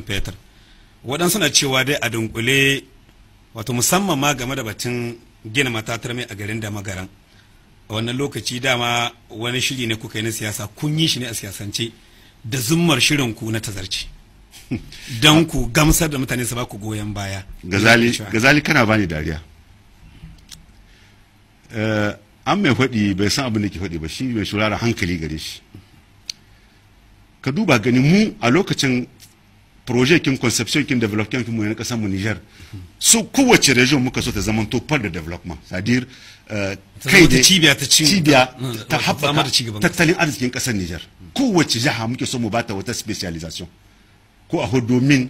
fetur. Waɗansu na cewa dai a dunkule wato musamman ma game da batun gina matatar mai a garin da magaran. A wannan lokaci dama wani shiri ne kuka yi na siyasa, kun yi shi ne a siyasance da zummar shirin ku na tazarci. Don ku gamsar da mutane su ba ku goyon baya. Gazali kana bani dariya. An mai faɗi bai san abin da ke faɗi ba, shi mai shurara hankali gare shi. Ka duba gani mu a lokacin projet kin conception kin development kin mu na kasar mu Niger, su kowace region muka so ta zama to part da development, c'est-à-dire kai da cibiya ta haɓaka tattalin arzikin kasar Niger. Kowace jiha muke so mu bata wata specialization, ko a domin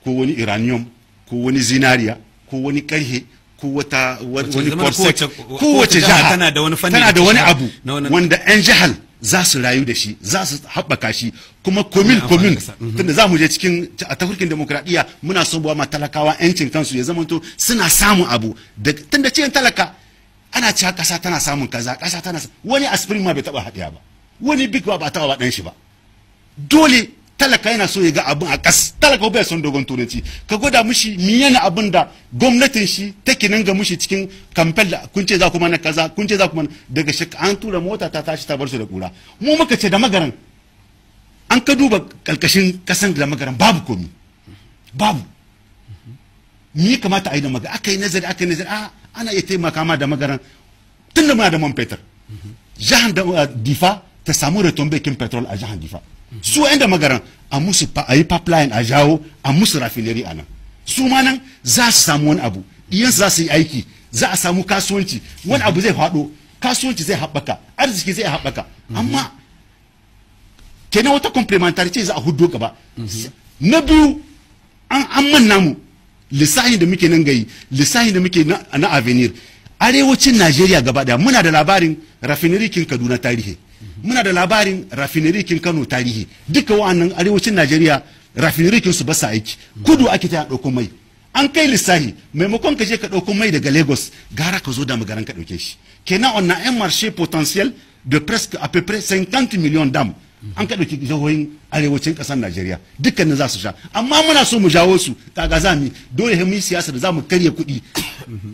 ko wani uranium ko wani zinariya ko wani karhe ko wani korsek. Kowace jiha tana da wani abu wanda 'yan jihar za su rayu da shi, za su haɓaka shi, kuma komin tunda za mu je cikin a tafurkin demokradiyya muna son bawa talakawa 'yancin kansu ya zamanto suna samun abu tunda cikin talaka ana cewa ƙasa tana samun kaza, ƙasa tana wani aspirin ma bai taɓa haɗiya ba, wani big ba taɓa ba ɗan shi ba. Dole talaka yana so ya ga abin a ƙas, talaka bai son dogon turanci, ka gwada mushi yana abin da gwamnatin shi take nan ga mushi cikin kamfel da kun ce za ku mana kaza, kun ce za ku mana daga shi an tura mota ta tashi ta bar su da kura. Mu muka ce da magaran an ka duba kalkashin kasan da magaran babu komi, babu ni kamata a yi da magaran aka yi nazari ana iya taimaka ma da magaran tun da muna da man fetur, jihar da difa ta samu retombe kin petrol a jihar difa. Su inda magaran a yi pipeline a jawo a musu rafineri a nan, su ma nan za su samu wani abu, iyansu za su yi aiki, za a samu kasuwanci, wani abu zai faɗo, kasuwanci zai haɓaka, arziki zai haɓaka. Amma kenan wata complementarity za a hudo gaba. Na biyu an manna mu lissahin da muke nan gayi, lissahin da muke na avenir arewacin Najeriya gaba daya muna da labarin rafineri kin Kaduna tarihi, muna da labarin rafineri kin Kano tarihi, duka wa'annan arewacin Najeriya rafineri kin su ba sa aiki, kudu ake ta ɗauko mai. An kai lissahi maimakon ka je ka ɗauko mai daga Lagos gara ka zo da magaran ka ɗauke shi. Kenan on a un marché potentiel de presque à peu près 50 millions d'âmes. An ka ɗauki jihohin arewacin ƙasar Najeriya dukkanin za su sha, amma muna so mu jawo su kaga za mu dole mu yi siyasa da za mu karya kuɗi.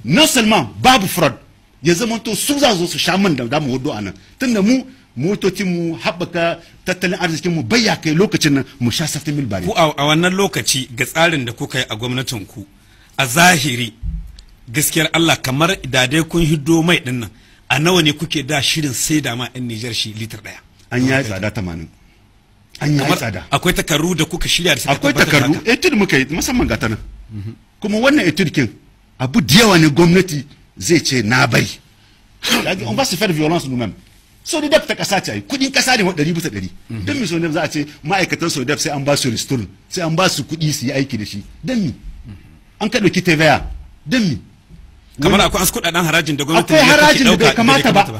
Non seulement babu fraud, ya zama to su za su sha man da mu hudu a nan, tunda mu motocin mu haɓaka tattalin arzikin mu bayya kai lokacin nan mu sha 70,000 bari. Ku a wannan lokaci ga tsarin da kuka yi a gwamnatin ku a zahiri gaskiyar Allah kamar da dai kun hiddo mai din nan a nawa ne kuke da shirin sai da ma 'yan Nijar shi litar ɗaya? An yi tsada 80. An yi tsada. Akwai takardu da kuka shirya da suka akwai takardu etude muka yi musamman ga ta nan. Kuma wannan etude kin abu da yawa ne gwamnati zai ce na bari. On va se faire violence nous-mêmes. Sodef ta kasa ce kudin kasa ne 100%. Don mi Sodef za a ce ma'aikatan Sodef sai an ba su ristourne, sai an ba su kudi su yi aiki da shi. Don mi? An ka dauki TVA. Don mi? Kamar akwai an kudaden harajin da gwamnati akwai harajin da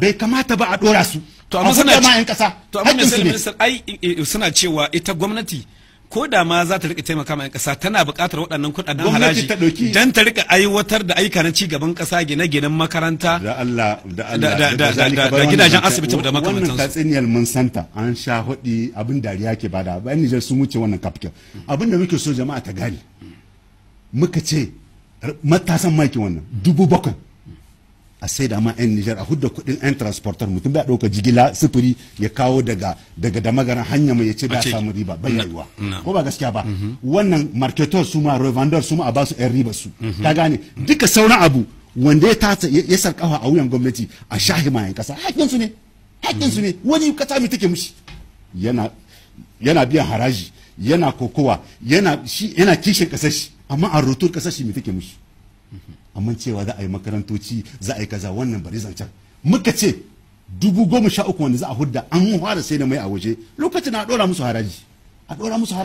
bai kamata ba a dora su. To amma suna ma'an kasa. To amma minister ai suna cewa ita gwamnati ko da ma za ta rika taimaka ma kasa tana buƙatar waɗannan kudaden haraji dan ta rika aiwatar da ayyuka na ci gaban kasa, gine-ginen makaranta da gidajen asibiti da makamantansu. Wannan tatsuniyar mun santa an sha hudi abin dariya ke bada bayan Nijar sun wuce wannan kafkin. Abin da muke so jama'a ta gane muka ce matasan maki wannan 7,000 a sai da ma 'yan Nijar a hudda kudin 'yan transporter mutum bai ɗauka jigila sufuri ya kawo daga da magaran hanya mai ya ce ba samu riba bai yiwuwa ko ba gaskiya ba. Wannan marketer su ma revendor su ma a ba su 'yan riba su ka gane duka sauran abu wanda ya sarkawa a wuyan gwamnati a shahi ma 'yan kasa hakkin su ne wani kasa mai take mushi yana biyan haraji yana kokowa yana kishin kasar shi amma a rotor kasar shi mai take mushi. Amma cewa za a yi makarantoci za a yi kaza wannan bari zancen muka ce 13,000 wanda za a hudda an fara sai da mai a waje lokacin na dora musu haraji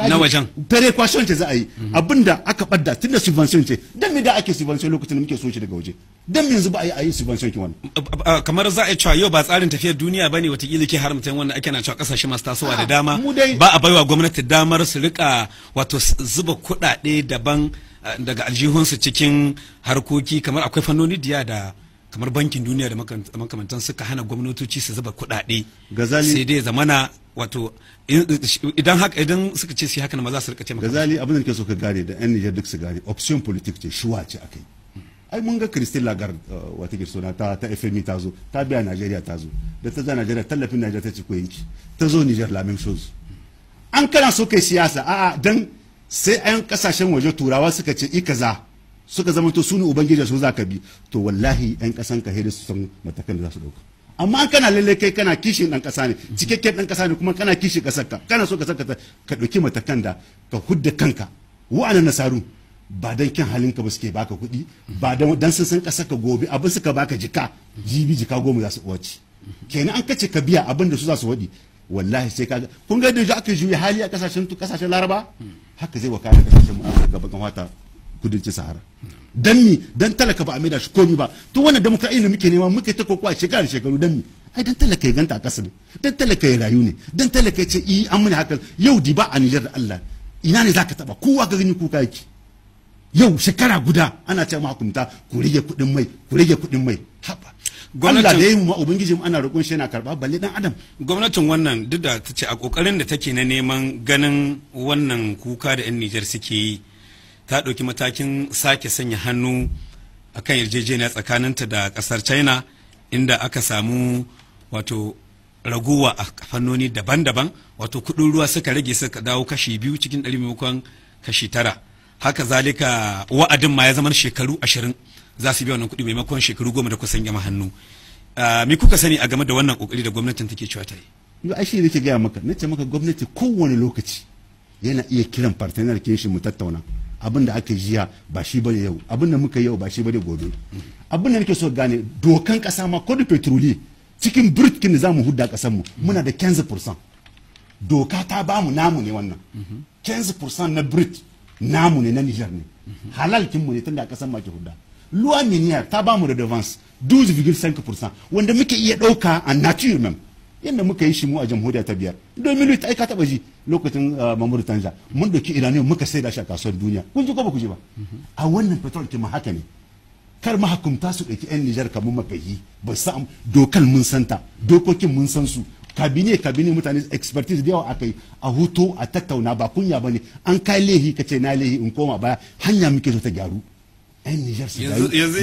na wajen perequation ce za a yi abinda aka badda tunda subvention ce dan me da ake subvention lokacin da muke so shi daga waje dan me yanzu ba a yi subvention ki wannan kamar za a cewa yau ba tsarin tafiyar duniya bane watakila ke haramta wannan ake na cewa kasashe masu tasowa da dama ba a baiwa gwamnati damar su rika wato zuba kuɗaɗe daban daga aljihunsu cikin harkoki kamar akwai fannoni diya da kamar bankin duniya da makamantan suka hana gwamnatoci su zuba kuɗaɗe Gazali sai dai zamana wato idan suka ce su haka na ma za su rika taimaka. Gazali abin da ke so ka gane da yan Niger duk su gane option politique ce shuwa ce akai. Ai mun ga Christine Lagarde wata girsona ta FMI ta zo ta biya Najeriya ta zo da ta za Najeriya tallafin Najeriya ta ci ko yanki ta zo Niger la même chose. An kana so kai siyasa a'a dan sai ayan kasashen waje turawa suka ce i kaza suka zama to sunu ubangiji su za ka bi to wallahi yan kasan ka hede su san matakan da za su dauka. Amma an kana lalle kai kana kishin dan kasa ne cikakken dan kasa ne kuma kana kishin kasar ka kana so kasar ka dauki matakan da ka hudda kanka wa'annan nasaru ba dan kin halinka ba suke baka kuɗi ba dan sun san kasar ka gobe abin suka baka jika jibi jika 10 za su wace kenan an kace ka biya abin da su za su wadi wallahi sai kaga kun ga da aka juye hali a kasashen Laraba haka zai wakana kasashen mu Afirka bakan wata kudancin Sahara dan mi dan talaka ba a maida shi komi ba to wannan demokradiyya ne muke nema muke ta kokowa shekaru dan mi ai dan talaka ya ganta a kasa ne dan talaka ya rayu ne dan talaka ya ce an muni haka yau di ba a Niger da Allah ina ne zaka taba kowa ga gani kuka yake yau shekara guda ana ce mahukunta ku rage kuɗin mai haba Allah da yayi mu ubangiji mu ana roƙon shi yana karba balle dan adam. Gwamnatin wannan duk da tace a kokarin da take na neman ganin wannan kuka da 'yan Niger suke yi ta ɗauki matakin sake sanya hannu akan yarjejeniya tsakaninta da ƙasar China inda aka samu wato raguwa a fannoni daban-daban wato kuɗin ruwa suka rage suka dawo kashi 2 cikin 100 maimakon kashi 9 haka zalika wa'adin ma ya zama shekaru 20 za su biya wannan kuɗi maimakon shekaru 10 da kusan gama hannu. Me kuka sani a game da wannan kokari da gwamnatin take cewa ta yi? Ai shi nake gaya maka nace maka gwamnati kowane lokaci yana iya kiran partner kin shi mu tattauna abin da aka jiya ba shi bane yau abin da muka yau ba shi bane gobe abin da nake so gane dokan kasa ma code petrolier cikin brutkin da zamu hudda kasar mu muna da 15% doka ta ba mu namu ne wannan 15% na brut namu ne na Niger ne halal kin mu ne tunda kasar ma ke hudda loi minière ta ba mu redevance 12,5% wanda muke iya dauka a nature même yadda muka yi shi mu a jamhuriya ta biyar 2008 ai ka taba ji lokacin Mamadou Tanja mun dauki iraniyan muka sai da shi a kasuwar duniya kun ji ko ba ku ji ba a wannan petrol kima haka ne kar mahakumta su dauki yan Niger kamar makayi ba sa dokal mun santa dokokin mun san su kabine mutane expertise da yawa akai a hutu a tattauna ba kunya bane an kai lehi kace na lehi in koma baya hanya muke so ta gyaru yan Niger su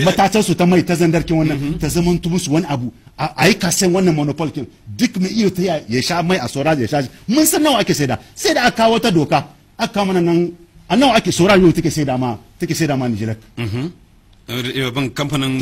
matatan su ta mai ta zandarkin wannan ta zaman musu wani abu a yi kasen wannan monopol kin duk mai iyo ta ya sha mai a sora ya sha mun san nawa ake saida sai da aka kawo ta doka aka kawo mana nan a nawa ake sora yau take saida ma Niger ban kamfanin